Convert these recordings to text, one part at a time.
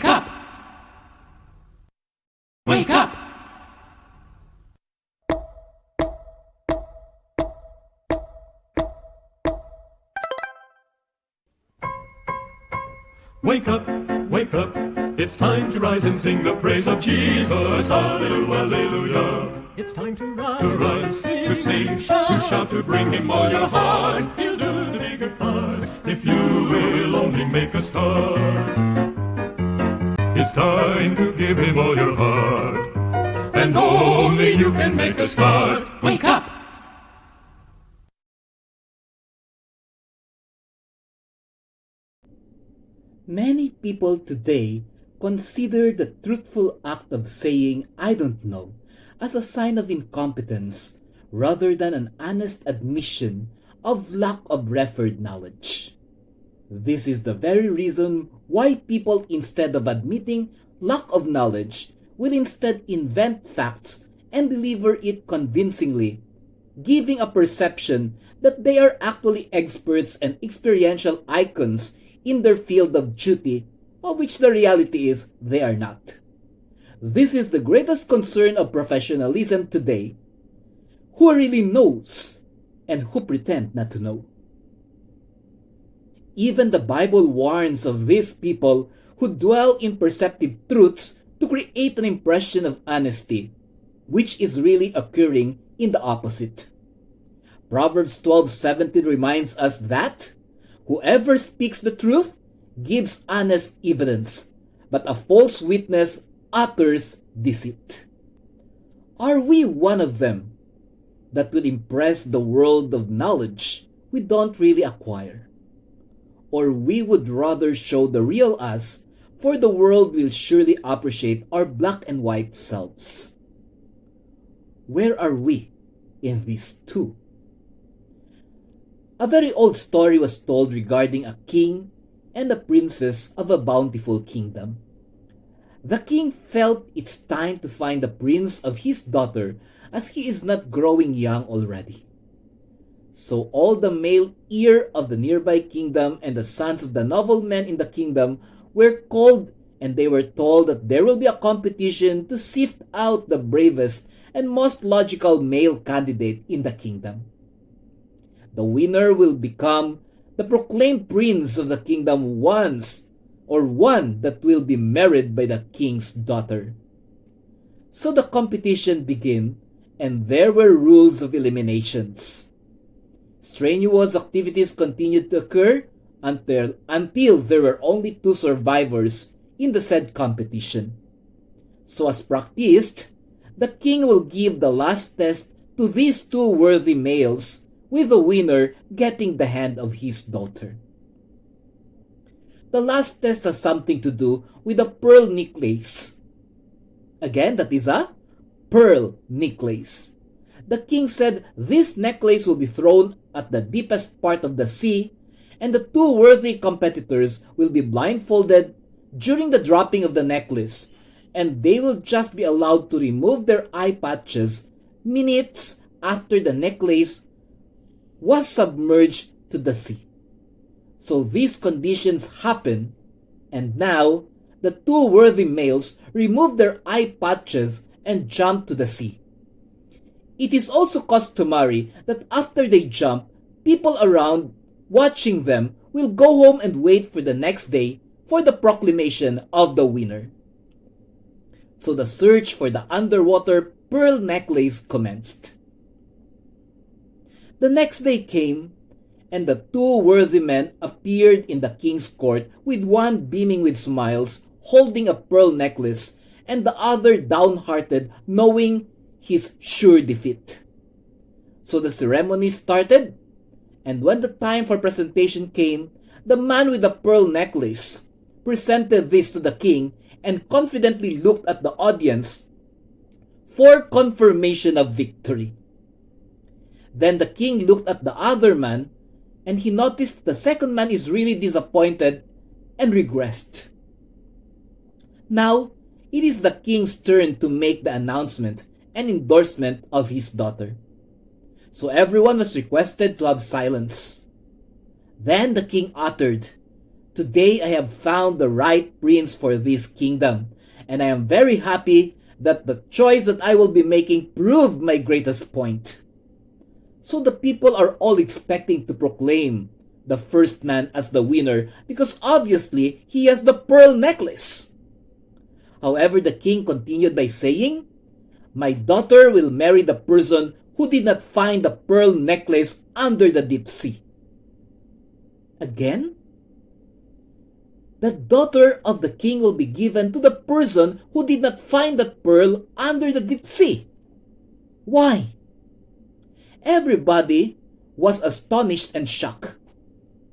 Wake up! Wake up! Wake up, wake up, it's time to rise and sing the praise of Jesus. Hallelujah, hallelujah. It's time to To rise, rise, to sing, to shout, to bring him all your heart. He'll do the bigger part if you will only make a start. It's time to give him all your heart, and only you can make a start. Wake up! Many people today consider the truthful act of saying, "I don't know," as a sign of incompetence rather than an honest admission of lack of referred knowledge. This is the very reason why people, instead of admitting lack of knowledge, will instead invent facts and deliver it convincingly, giving a perception that they are actually experts and experiential icons in their field of duty, of which the reality is they are not. This is the greatest concern of professionalism today. Who really knows and who pretend not to know? Even the Bible warns of these people who dwell in perceptive truths to create an impression of honesty, which is really occurring in the opposite. Proverbs 12:17 reminds us that whoever speaks the truth gives honest evidence, but a false witness utters deceit. Are we one of them that will impress the world of knowledge we don't really acquire? Or we would rather show the real us, for the world will surely appreciate our black and white selves? Where are we in these two? A very old story was told regarding a king and a princess of a bountiful kingdom. The king felt it's time to find the prince of his daughter, as he is not growing young already. So all the male heir of the nearby kingdom and the sons of the noblemen in the kingdom were called, and they were told that there will be a competition to sift out the bravest and most logical male candidate in the kingdom. The winner will become the proclaimed prince of the kingdom once, or one that will be married by the king's daughter. So the competition began, and there were rules of eliminations. Strenuous activities continued to occur until there were only 2 survivors in the said competition. So as practiced, the king will give the last test to these 2 worthy males, with the winner getting the hand of his daughter. The last test has something to do with a pearl necklace. Again, that is a pearl necklace. The king said this necklace will be thrown at the deepest part of the sea, and the 2 worthy competitors will be blindfolded during the dropping of the necklace, and they will just be allowed to remove their eye patches minutes after the necklace was submerged to the sea. So these conditions happen, and now the 2 worthy males remove their eye patches and jump to the sea. It is also customary that after they jump, people around watching them will go home and wait for the next day for the proclamation of the winner. So the search for the underwater pearl necklace commenced. The next day came, and the 2 worthy men appeared in the king's court, with one beaming with smiles, holding a pearl necklace, and the other downhearted, knowing his sure defeat. So the ceremony started, and when the time for presentation came, the man with the pearl necklace presented this to the king and confidently looked at the audience for confirmation of victory. Then the king looked at the other man, and he noticed the second man is really disappointed and regressed. Now, it is the king's turn to make the announcement and endorsement of his daughter. So everyone was requested to have silence. Then the king uttered, Today I have found the right prince for this kingdom, and I am very happy that the choice that I will be making proved my greatest point. So the people are all expecting to proclaim the first man as the winner because obviously he has the pearl necklace. However, the king continued by saying, "My daughter will marry the person who did not find the pearl necklace under the deep sea." Again, the daughter of the king will be given to the person who did not find that pearl under the deep sea. Why? Everybody was astonished and shocked.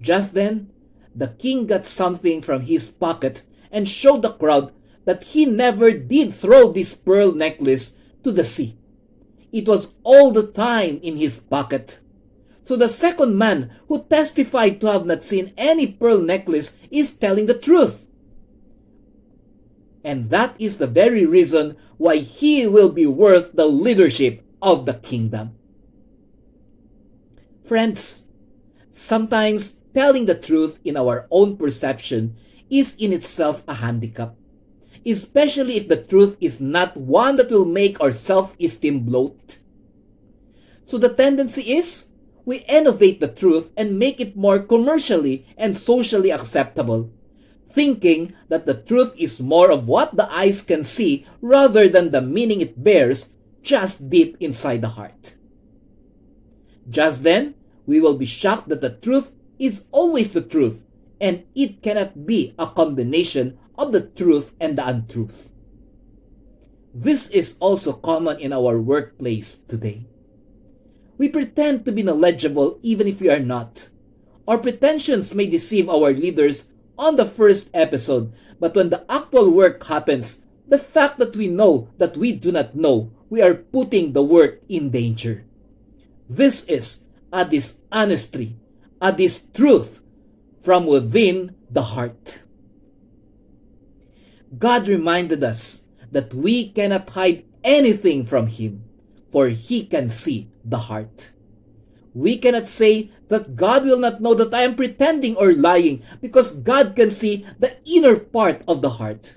Just then, the king got something from his pocket and showed the crowd that he never did throw this pearl necklace to the sea. It was all the time in his pocket. So the second man who testified to have not seen any pearl necklace is telling the truth. And that is the very reason why he will be worth the leadership of the kingdom. Friends, sometimes telling the truth in our own perception is in itself a handicap, especially if the truth is not one that will make our self-esteem bloat. So the tendency is, we innovate the truth and make it more commercially and socially acceptable, thinking that the truth is more of what the eyes can see rather than the meaning it bears just deep inside the heart. Just then, we will be shocked that the truth is always the truth, and it cannot be a combination of the truth and the untruth. This is also common in our workplace today. We pretend to be knowledgeable even if we are not. Our pretensions may deceive our leaders on the first episode, but when the actual work happens, the fact that we know that we do not know, we are putting the work in danger. This is a dishonesty, a distruth from within the heart. God reminded us that we cannot hide anything from Him, for He can see the heart. We cannot say that God will not know that I am pretending or lying because God can see the inner part of the heart.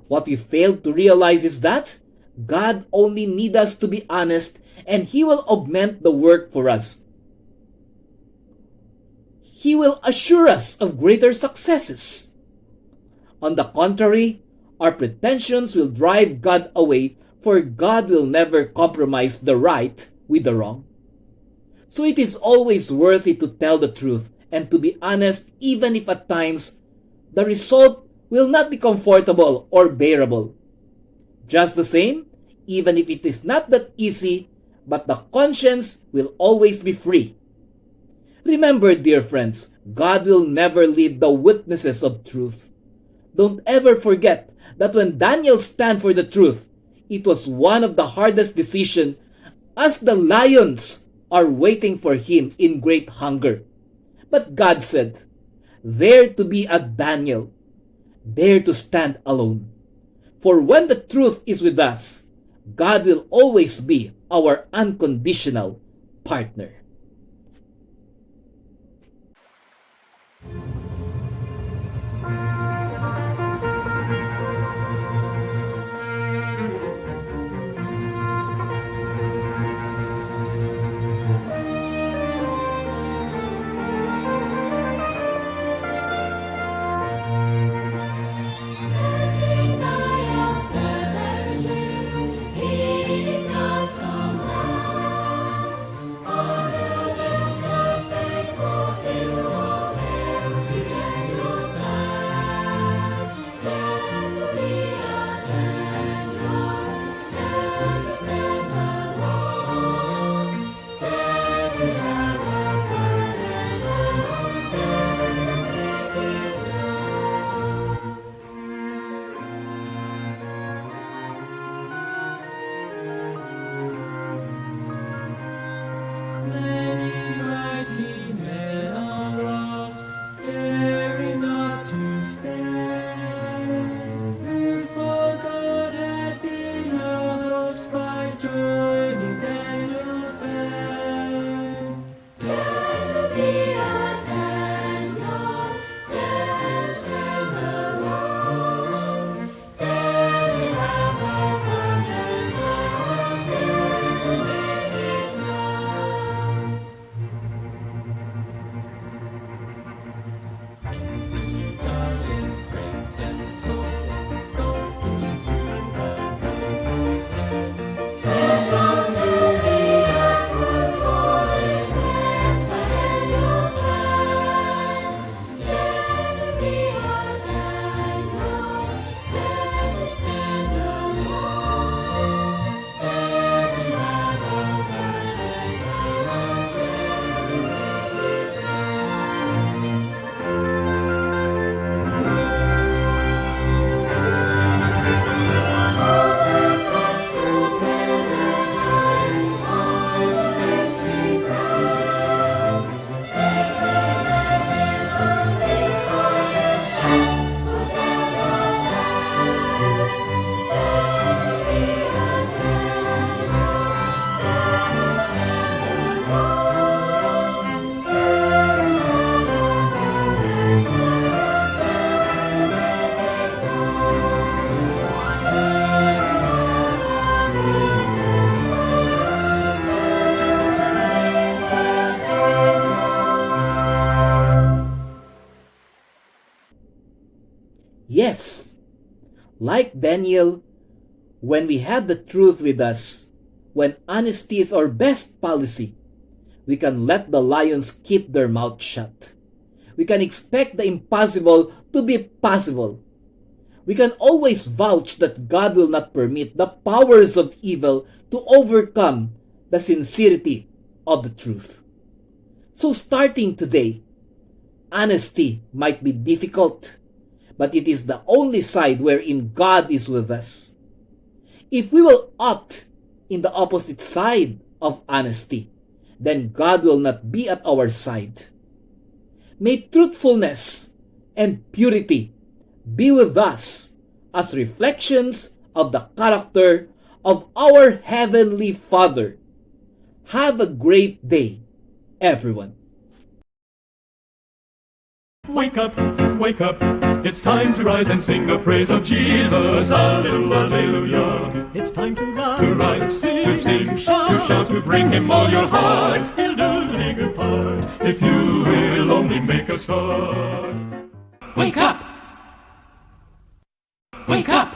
What we fail to realize is that God only needs us to be honest and He will augment the work for us. He will assure us of greater successes. On the contrary, our pretensions will drive God away, for God will never compromise the right with the wrong. So it is always worth it to tell the truth and to be honest, even if at times the result will not be comfortable or bearable. Just the same, even if it is not that easy, but the conscience will always be free. Remember, dear friends, God will never leave the witnesses of truth. Don't ever forget that when Daniel stand for the truth, it was one of the hardest decisions, as the lions are waiting for him in great hunger. But God said, "Dare to be a Daniel, dare to stand alone. For when the truth is with us, God will always be our unconditional partner." Standing I am steadfast true, heeding God's command. On Yes, like Daniel, when we have the truth with us, when honesty is our best policy, we can let the lions keep their mouth shut. We can expect the impossible to be possible. We can always vouch that God will not permit the powers of evil to overcome the sincerity of the truth. So starting today, honesty might be difficult, but it is the only side wherein God is with us. If we will opt in the opposite side of honesty, then God will not be at our side. May truthfulness and purity be with us as reflections of the character of our Heavenly Father. Have a great day, everyone. Wake up, wake up. It's time to rise and sing the praise of Jesus. Hallelujah, hallelujah. It's time to rise, to sing, to shout, to bring him all your heart. He'll do the bigger part if you will only make a start. Wake up! Wake up!